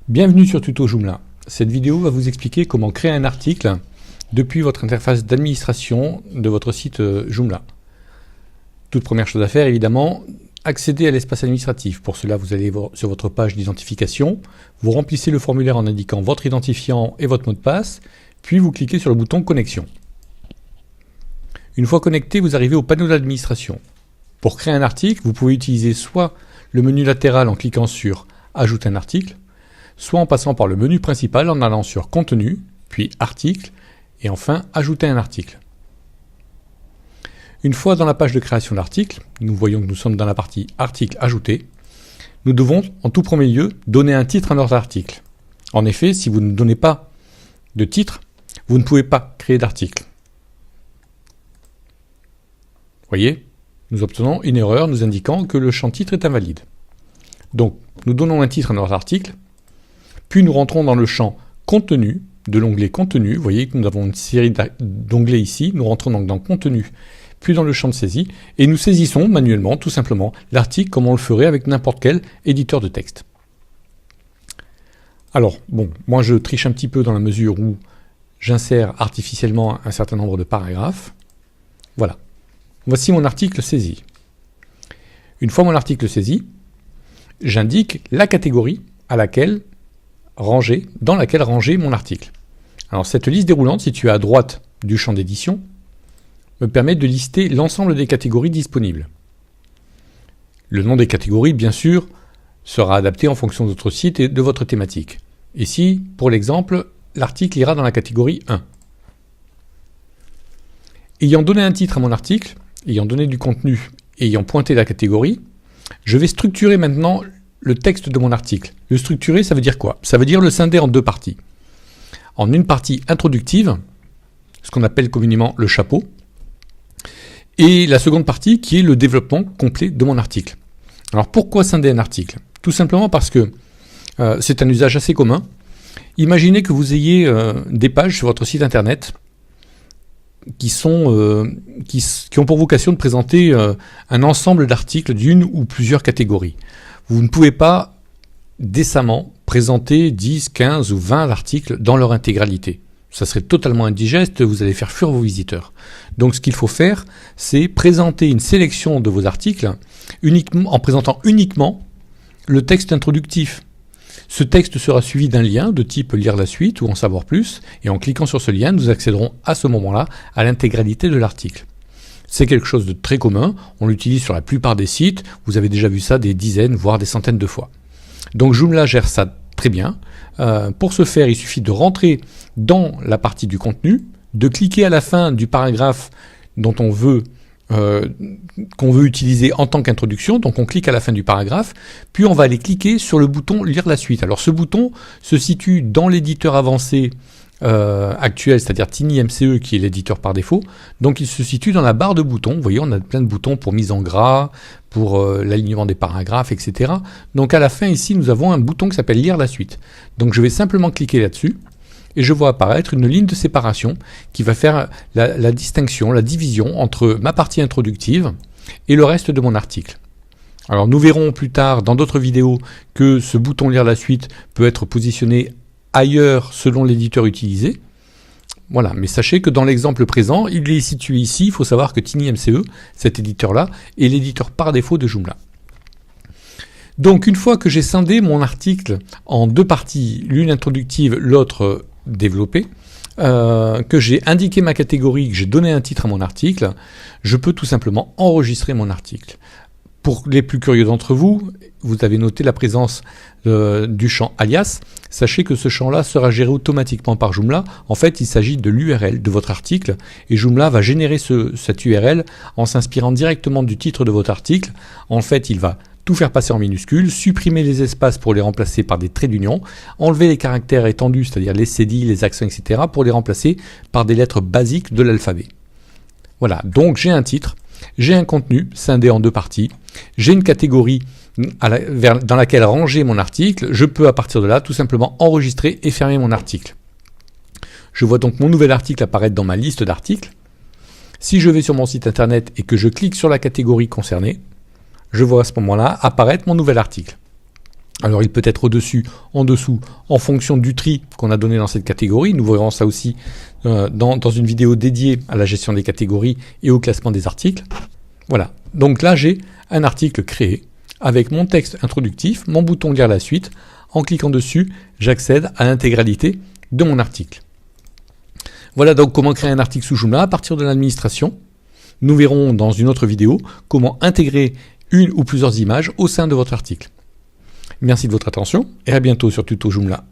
Bienvenue sur Tuto Joomla. Cette vidéo va vous expliquer comment créer un article depuis votre interface d'administration de votre site Joomla. Toute première chose à faire, évidemment, accéder à l'espace administratif. Pour cela, vous allez sur votre page d'identification, vous remplissez le formulaire en indiquant votre identifiant et votre mot de passe, puis vous cliquez sur le bouton Connexion. Une fois connecté, vous arrivez au panneau d'administration. Pour créer un article, vous pouvez utiliser soit le menu latéral en cliquant sur Ajouter un article, soit en passant par le menu principal en allant sur Contenu, puis Article, et enfin Ajouter un article. Une fois dans la page de création d'article, nous voyons que nous sommes dans la partie Article ajouté, nous devons en tout premier lieu donner un titre à notre article. En effet, si vous ne donnez pas de titre, vous ne pouvez pas créer d'article. Voyez, nous obtenons une erreur nous indiquant que le champ titre est invalide. Donc, nous donnons un titre à notre article, puis nous rentrons dans le champ Contenu de l'onglet Contenu. Vous voyez que nous avons une série d'onglets ici. Nous rentrons donc dans Contenu, puis dans le champ de saisie, et nous saisissons manuellement, tout simplement, l'article comme on le ferait avec n'importe quel éditeur de texte. Alors, bon, moi je triche un petit peu dans la mesure où j'insère artificiellement un certain nombre de paragraphes. Voilà. Voici mon article saisi. Une fois mon article saisi, j'indique la catégorie dans laquelle ranger mon article. Alors cette liste déroulante, située à droite du champ d'édition, me permet de lister l'ensemble des catégories disponibles. Le nom des catégories, bien sûr, sera adapté en fonction de votre site et de votre thématique. Ici, pour l'exemple, l'article ira dans la catégorie 1. Ayant donné un titre à mon article, ayant donné du contenu et ayant pointé la catégorie, je vais structurer maintenant le texte de mon article. Le structurer, ça veut dire quoi? Ça veut dire le scinder en deux parties. En une partie introductive, ce qu'on appelle communément le chapeau, et la seconde partie qui est le développement complet de mon article. Alors pourquoi scinder un article? Tout simplement parce que c'est un usage assez commun. Imaginez que vous ayez des pages sur votre site internet qui ont pour vocation de présenter un ensemble d'articles d'une ou plusieurs catégories. Vous ne pouvez pas décemment présenter 10, 15 ou 20 articles dans leur intégralité. Ça serait totalement indigeste, vous allez faire fuir vos visiteurs. Donc ce qu'il faut faire, c'est présenter une sélection de vos articles en présentant uniquement le texte introductif. Ce texte sera suivi d'un lien de type lire la suite ou en savoir plus, et en cliquant sur ce lien, nous accéderons à ce moment-là à l'intégralité de l'article. C'est quelque chose de très commun, on l'utilise sur la plupart des sites, vous avez déjà vu ça des dizaines, voire des centaines de fois. Donc Joomla gère ça très bien. Pour ce faire, il suffit de rentrer dans la partie du contenu, de cliquer à la fin du paragraphe dont qu'on veut utiliser en tant qu'introduction, donc on clique à la fin du paragraphe, puis on va aller cliquer sur le bouton lire la suite. Alors ce bouton se situe dans l'éditeur avancé actuel, c'est-à-dire TinyMCE qui est l'éditeur par défaut, donc il se situe dans la barre de boutons. Vous voyez, on a plein de boutons pour mise en gras, pour l'alignement des paragraphes, etc. Donc à la fin ici, nous avons un bouton qui s'appelle lire la suite. Donc je vais simplement cliquer là-dessus, et je vois apparaître une ligne de séparation qui va faire la distinction, la division entre ma partie introductive et le reste de mon article. Alors nous verrons plus tard dans d'autres vidéos que ce bouton lire la suite peut être positionné ailleurs selon l'éditeur utilisé. Voilà, mais sachez que dans l'exemple présent, il est situé ici. Il faut savoir que TinyMCE, cet éditeur-là, est l'éditeur par défaut de Joomla. Donc une fois que j'ai scindé mon article en deux parties, l'une introductive, l'autre développée, que j'ai indiqué ma catégorie, que j'ai donné un titre à mon article, je peux tout simplement enregistrer mon article. Pour les plus curieux d'entre vous, vous avez noté la présence du champ alias. Sachez que ce champ-là sera géré automatiquement par Joomla. En fait, il s'agit de l'URL de votre article et Joomla va générer cette URL en s'inspirant directement du titre de votre article. En fait, il va tout faire passer en minuscules, supprimer les espaces pour les remplacer par des traits d'union, enlever les caractères étendus, c'est-à-dire les cédilles, les accents, etc., pour les remplacer par des lettres basiques de l'alphabet. Voilà, donc j'ai un titre, j'ai un contenu scindé en deux parties, j'ai une catégorie dans laquelle ranger mon article, je peux à partir de là tout simplement enregistrer et fermer mon article. Je vois donc mon nouvel article apparaître dans ma liste d'articles. Si je vais sur mon site internet et que je clique sur la catégorie concernée, je vois à ce moment-là apparaître mon nouvel article. Alors il peut être au-dessus, en dessous, en fonction du tri qu'on a donné dans cette catégorie. Nous verrons ça aussi dans une vidéo dédiée à la gestion des catégories et au classement des articles. Voilà, donc là j'ai un article créé avec mon texte introductif, mon bouton lire la suite. En cliquant dessus, j'accède à l'intégralité de mon article. Voilà donc comment créer un article sous Joomla à partir de l'administration. Nous verrons dans une autre vidéo comment intégrer une ou plusieurs images au sein de votre article. Merci de votre attention et à bientôt sur Tuto Joomla.